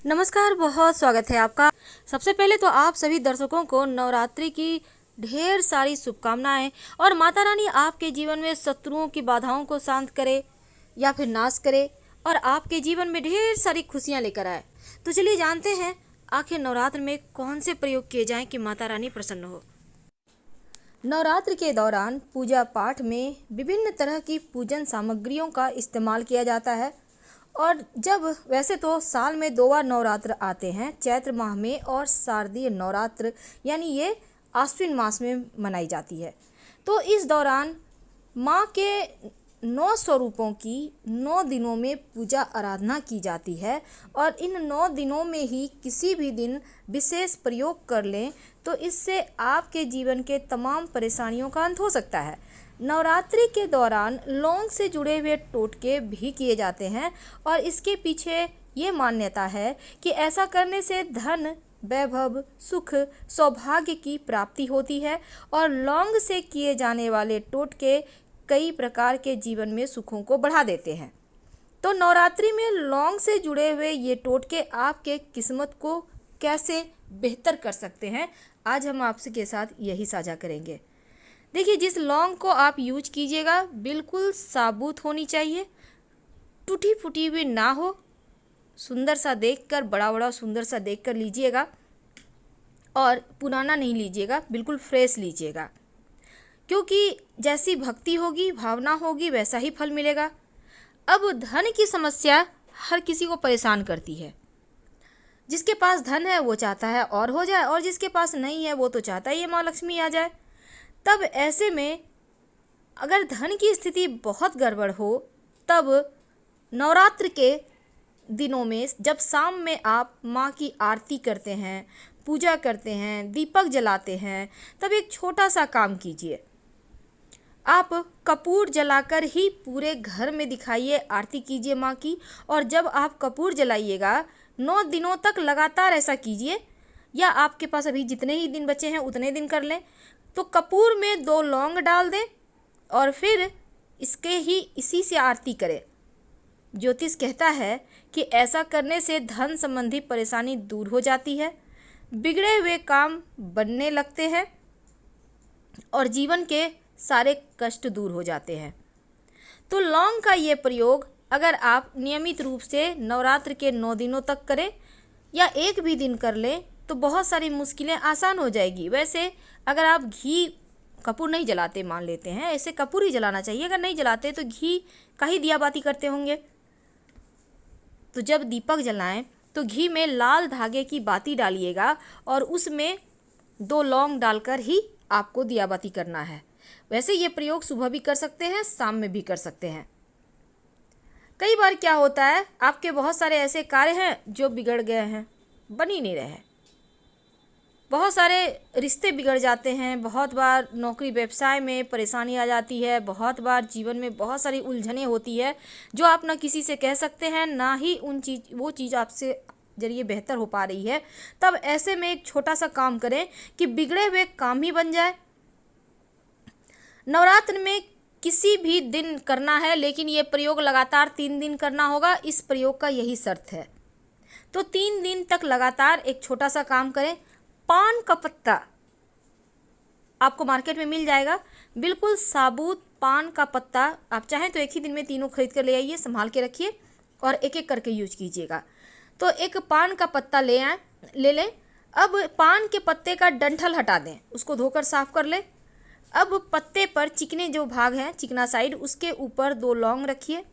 नमस्कार, बहुत स्वागत है आपका। सबसे पहले तो आप सभी दर्शकों को नवरात्रि की ढेर सारी शुभकामनाएं और माता रानी आपके जीवन में शत्रुओं की बाधाओं को शांत करे या फिर नाश करे और आपके जीवन में ढेर सारी खुशियां लेकर आए। तो चलिए जानते हैं आखिर नवरात्र में कौन से प्रयोग किए जाएं कि माता रानी प्रसन्न हो। नवरात्र के दौरान पूजा पाठ में विभिन्न तरह की पूजन सामग्रियों का इस्तेमाल किया जाता है। और जब वैसे तो साल में 2 बार नवरात्र आते हैं, चैत्र माह में और शारदीय नवरात्र, यानी ये आश्विन मास में मनाई जाती है। तो इस दौरान माँ के 9 स्वरूपों की 9 दिनों में पूजा आराधना की जाती है और इन 9 दिनों में ही किसी भी दिन विशेष प्रयोग कर लें तो इससे आपके जीवन के तमाम परेशानियों का अंत हो सकता है। नवरात्रि के दौरान लौंग से जुड़े हुए टोटके भी किए जाते हैं और इसके पीछे ये मान्यता है कि ऐसा करने से धन, वैभव, सुख, सौभाग्य की प्राप्ति होती है और लौंग से किए जाने वाले टोटके कई प्रकार के जीवन में सुखों को बढ़ा देते हैं। तो नवरात्रि में लौंग से जुड़े हुए ये टोटके आपके किस्मत को कैसे बेहतर कर सकते हैं, आज हम आपसे के साथ यही साझा करेंगे। देखिए, जिस लौंग को आप यूज कीजिएगा बिल्कुल साबुत होनी चाहिए, टूटी फूटी हुई ना हो, सुंदर सा देखकर, बड़ा बड़ा सुंदर सा देखकर लीजिएगा और पुराना नहीं लीजिएगा, बिल्कुल फ्रेश लीजिएगा। क्योंकि जैसी भक्ति होगी, भावना होगी, वैसा ही फल मिलेगा। अब धन की समस्या हर किसी को परेशान करती है। जिसके पास धन है वो चाहता है और हो जाए, और जिसके पास नहीं है वो तो चाहता ही है माँ लक्ष्मी आ जाए। तब ऐसे में अगर धन की स्थिति बहुत गड़बड़ हो, तब नवरात्र के दिनों में जब शाम में आप माँ की आरती करते हैं, पूजा करते हैं, दीपक जलाते हैं, तब एक छोटा सा काम कीजिए। आप कपूर जलाकर ही पूरे घर में दिखाइए, आरती कीजिए माँ की। और जब आप कपूर जलाइएगा 9 दिनों तक लगातार ऐसा कीजिए, या आपके पास अभी जितने ही दिन बचे हैं उतने दिन कर लें। तो कपूर में 2 लौंग डाल दें और फिर इसी से आरती करें। ज्योतिष कहता है कि ऐसा करने से धन संबंधी परेशानी दूर हो जाती है, बिगड़े हुए काम बनने लगते हैं और जीवन के सारे कष्ट दूर हो जाते हैं। तो लौंग का ये प्रयोग अगर आप नियमित रूप से नवरात्र के 9 दिनों तक करें या एक भी दिन कर लें तो बहुत सारी मुश्किलें आसान हो जाएगी। वैसे अगर आप घी कपूर नहीं जलाते, मान लेते हैं, ऐसे कपूर ही जलाना चाहिए। अगर नहीं जलाते तो घी का ही दिया बाती करते होंगे। तो जब दीपक जलाएं तो घी में लाल धागे की बाती डालिएगा और उसमें 2 लौंग डालकर ही आपको दिया बाती करना है। वैसे ये प्रयोग सुबह भी कर सकते हैं, शाम में भी कर सकते हैं। कई बार क्या होता है, आपके बहुत सारे ऐसे कार्य हैं जो बिगड़ गए हैं, बन ही नहीं रहे हैं। बहुत सारे रिश्ते बिगड़ जाते हैं, बहुत बार नौकरी व्यवसाय में परेशानी आ जाती है, बहुत बार जीवन में बहुत सारी उलझनें होती है जो आप ना किसी से कह सकते हैं, ना ही वो चीज़ आपसे जरिए बेहतर हो पा रही है। तब ऐसे में एक छोटा सा काम करें कि बिगड़े हुए काम ही बन जाए। नवरात्र में किसी भी दिन करना है, लेकिन ये प्रयोग लगातार 3 दिन करना होगा। इस प्रयोग का यही शर्त है। तो 3 दिन तक लगातार एक छोटा सा काम करें। पान का पत्ता आपको मार्केट में मिल जाएगा, बिल्कुल साबुत पान का पत्ता। आप चाहें तो एक ही दिन में तीनों खरीद कर ले आइए, संभाल के रखिए और एक एक करके यूज कीजिएगा। तो एक पान का पत्ता ले लें। अब पान के पत्ते का डंठल हटा दें, उसको धोकर साफ कर लें। अब पत्ते पर चिकने जो भाग हैं, चिकना साइड, उसके ऊपर 2 लौंग रखिए।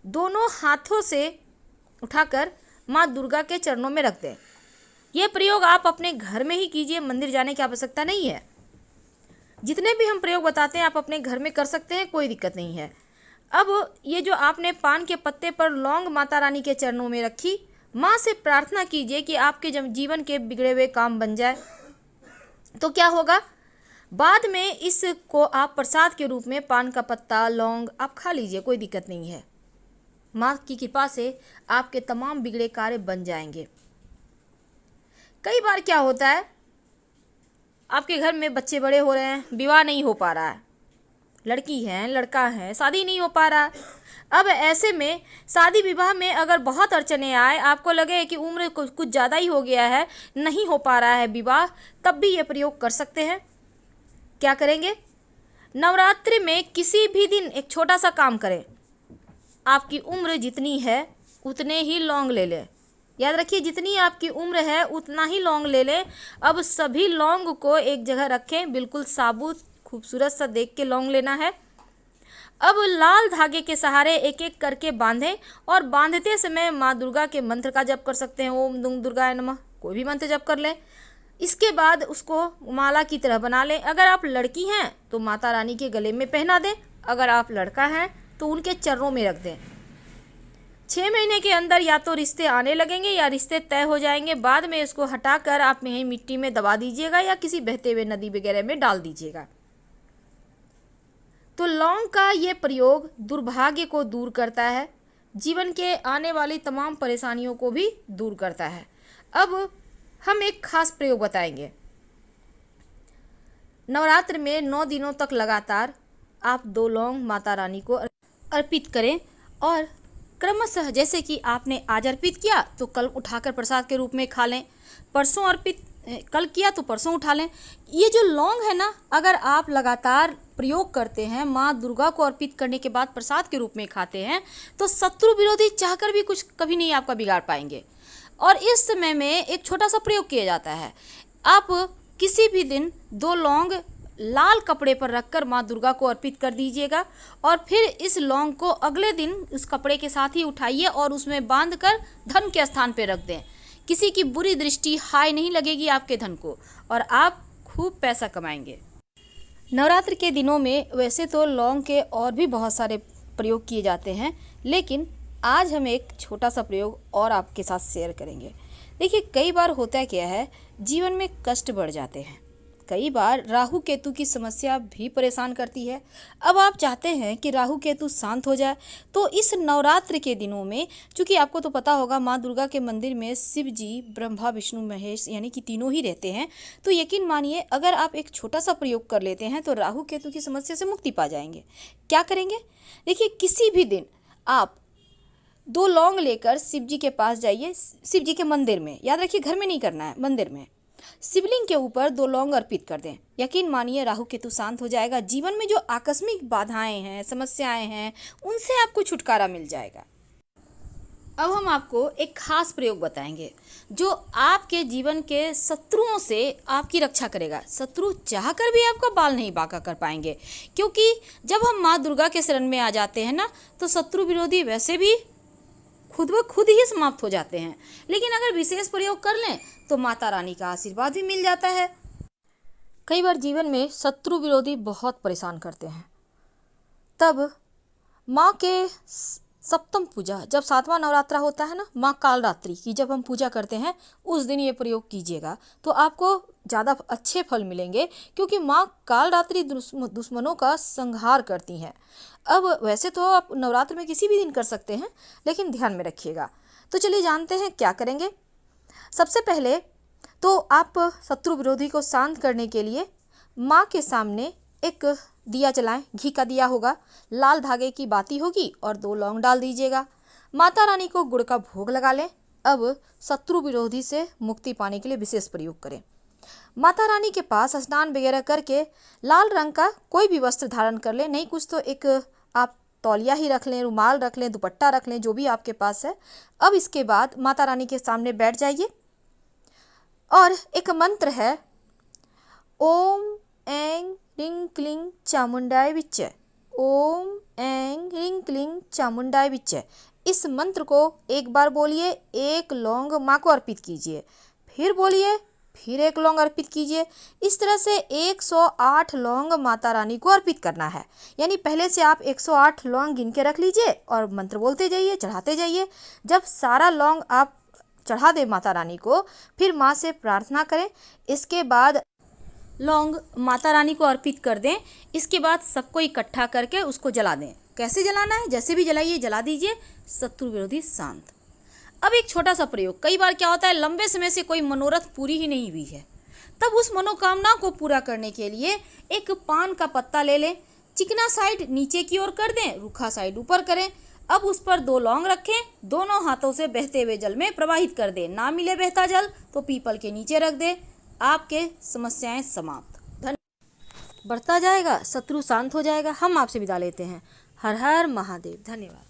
दोनों हाथों से उठाकर माँ दुर्गा के चरणों में रख दें। यह प्रयोग आप अपने घर में ही कीजिए, मंदिर जाने की आवश्यकता नहीं है। जितने भी हम प्रयोग बताते हैं आप अपने घर में कर सकते हैं, कोई दिक्कत नहीं है। अब ये जो आपने पान के पत्ते पर लौंग माता रानी के चरणों में रखी, माँ से प्रार्थना कीजिए कि आपके जीवन के बिगड़े हुए काम बन जाए। तो क्या होगा, बाद में इसको आप प्रसाद के रूप में पान का पत्ता, लौंग आप खा लीजिए, कोई दिक्कत नहीं है। माँ की कृपा से आपके तमाम बिगड़े कार्य बन जाएंगे। कई बार क्या होता है, आपके घर में बच्चे बड़े हो रहे हैं, विवाह नहीं हो पा रहा है, लड़की है, लड़का है, शादी नहीं हो पा रहा। अब ऐसे में शादी विवाह में अगर बहुत अड़चने आए, आपको लगे कि उम्र कुछ ज़्यादा ही हो गया है, नहीं हो पा रहा है विवाह, तब भी ये प्रयोग कर सकते हैं। क्या करेंगे? नवरात्रि में किसी भी दिन एक छोटा सा काम करें। आपकी उम्र जितनी है उतने ही लौंग ले लें। याद रखिए, जितनी आपकी उम्र है उतना ही लौंग ले लें। अब सभी लौंग को एक जगह रखें, बिल्कुल साबुत खूबसूरत सा देख के लौंग लेना है। अब लाल धागे के सहारे एक एक करके बांधें और बांधते समय माँ दुर्गा के मंत्र का जप कर सकते हैं। ओम दुम दुर्गाय नमः, कोई भी मंत्र जप कर लें। इसके बाद उसको माला की तरह बना लें। अगर आप लड़की हैं तो माता रानी के गले में पहना दें, अगर आप लड़का हैं तो उनके चरणों में रख दें। 6 महीने के अंदर या तो रिश्ते आने लगेंगे या रिश्ते तय हो जाएंगे। बाद में इसको हटाकर आप यहीं मिट्टी में दबा दीजिएगा या किसी बहते हुए नदी वगैरह में डाल दीजिएगा। तो लौंग का ये प्रयोग दुर्भाग्य को दूर करता है, जीवन के आने वाली तमाम परेशानियों को भी दूर करता है। अब हम एक खास प्रयोग बताएंगे। नवरात्र में 9 दिनों तक लगातार आप 2 लौंग माता रानी को अर्पित करें और क्रमशः, जैसे कि आपने आज अर्पित किया तो कल उठाकर प्रसाद के रूप में खा लें, परसों अर्पित कल किया तो परसों उठा लें। ये जो लौंग है ना, अगर आप लगातार प्रयोग करते हैं, माँ दुर्गा को अर्पित करने के बाद प्रसाद के रूप में खाते हैं, तो शत्रु विरोधी चाहकर भी कुछ कभी नहीं आपका बिगाड़ पाएंगे। और इस समय में एक छोटा सा प्रयोग किया जाता है। आप किसी भी दिन 2 लौंग लाल कपड़े पर रखकर माँ दुर्गा को अर्पित कर दीजिएगा और फिर इस लौंग को अगले दिन उस कपड़े के साथ ही उठाइए और उसमें बांधकर धन के स्थान पर रख दें। किसी की बुरी दृष्टि हाय नहीं लगेगी आपके धन को और आप खूब पैसा कमाएंगे। नवरात्र के दिनों में वैसे तो लौंग के और भी बहुत सारे प्रयोग किए जाते हैं, लेकिन आज हम एक छोटा सा प्रयोग और आपके साथ शेयर करेंगे। देखिए, कई बार होता क्या है, जीवन में कष्ट बढ़ जाते हैं। कई बार राहु केतु की समस्या भी परेशान करती है। अब आप चाहते हैं कि राहु केतु शांत हो जाए, तो इस नवरात्र के दिनों में, चूँकि आपको तो पता होगा माँ दुर्गा के मंदिर में शिव जी, ब्रह्मा, विष्णु, महेश यानी कि तीनों ही रहते हैं, तो यकीन मानिए अगर आप एक छोटा सा प्रयोग कर लेते हैं तो राहु केतु की समस्या से मुक्ति पा जाएंगे। क्या करेंगे? देखिए, किसी भी दिन आप 2 लौंग लेकर शिव जी के पास जाइए, शिव जी के मंदिर में, याद रखिए घर में नहीं करना है, मंदिर में शिवलिंग के ऊपर 2 लौंग अर्पित कर दें। यकीन मानिए राहु केतु शांत हो जाएगा। जीवन में जो आकस्मिक बाधाएं हैं, समस्याएं हैं, उनसे आपको छुटकारा मिल जाएगा। अब हम आपको एक खास प्रयोग बताएंगे जो आपके जीवन के शत्रुओं से आपकी रक्षा करेगा। शत्रु चाहकर भी आपका बाल नहीं बांका कर पाएंगे, क्योंकि जब हम माँ दुर्गा के शरण में आ जाते हैं ना, तो शत्रु विरोधी वैसे भी खुद ब खुद ही समाप्त हो जाते हैं। लेकिन अगर विशेष प्रयोग कर लें तो माता रानी का आशीर्वाद भी मिल जाता है। कई बार जीवन में शत्रु विरोधी बहुत परेशान करते हैं, तब माँ के सप्तम पूजा, जब 7वां नवरात्रा होता है ना, माँ कालरात्रि की जब हम पूजा करते हैं, उस दिन ये प्रयोग कीजिएगा तो आपको ज़्यादा अच्छे फल मिलेंगे, क्योंकि माँ कालरात्रि दुश्मनों का संहार करती हैं। अब वैसे तो आप नवरात्र में किसी भी दिन कर सकते हैं, लेकिन ध्यान में रखिएगा। तो चलिए जानते हैं क्या करेंगे। सबसे पहले तो आप शत्रु विरोधी को शांत करने के लिए माँ के सामने एक दिया जलाएं। घी का दिया होगा, लाल धागे की बाती होगी और 2 लौंग डाल दीजिएगा। माता रानी को गुड़ का भोग लगा लें। अब शत्रु विरोधी से मुक्ति पाने के लिए विशेष प्रयोग करें। माता रानी के पास स्नान वगैरह करके लाल रंग का कोई भी वस्त्र धारण कर लें, नहीं कुछ तो एक आप तौलिया ही रख लें, रुमाल रख लें, दुपट्टा रख लें, जो भी आपके पास है। अब इसके बाद माता रानी के सामने बैठ जाइए और एक मंत्र है, ओम ऐं ह्रीं क्लीं चामुंडाय विच्चे, ओम ऐं ह्रीं क्लीं चामुंडाय विच्चे। इस मंत्र को एक बार बोलिए, 1 लौंग माँ को अर्पित कीजिए, फिर बोलिए, फिर 1 लौंग अर्पित कीजिए। इस तरह से 108 लौंग माता रानी को अर्पित करना है। यानी पहले से आप 108 लौंग गिन के रख लीजिए और मंत्र बोलते जाइए, चढ़ाते जाइए। जब सारा लौंग आप चढ़ा दें माता रानी को, फिर माँ से प्रार्थना करें। इसके बाद लौंग माता रानी को अर्पित कर दें। इसके बाद सबको इकट्ठा करके उसको जला दें। कैसे जलाना है? जैसे भी जलाइए, जला दीजिए। शत्रु विरोधी शांत। अब एक छोटा सा प्रयोग। कई बार क्या होता है, लंबे समय से कोई मनोरथ पूरी ही नहीं हुई है, तब उस मनोकामना को पूरा करने के लिए एक पान का पत्ता ले लें, चिकना साइड नीचे की ओर कर दें, रूखा साइड ऊपर करें। अब उस पर 2 लौंग रखें, दोनों हाथों से बहते हुए जल में प्रवाहित कर दें। ना मिले बहता जल तो पीपल के नीचे रख दें। आपके समस्याएं समाप्त। बढ़ता जाएगा, शत्रु शांत हो जाएगा। हम आपसे विदा लेते हैं। हर हर महादेव। धन्यवाद।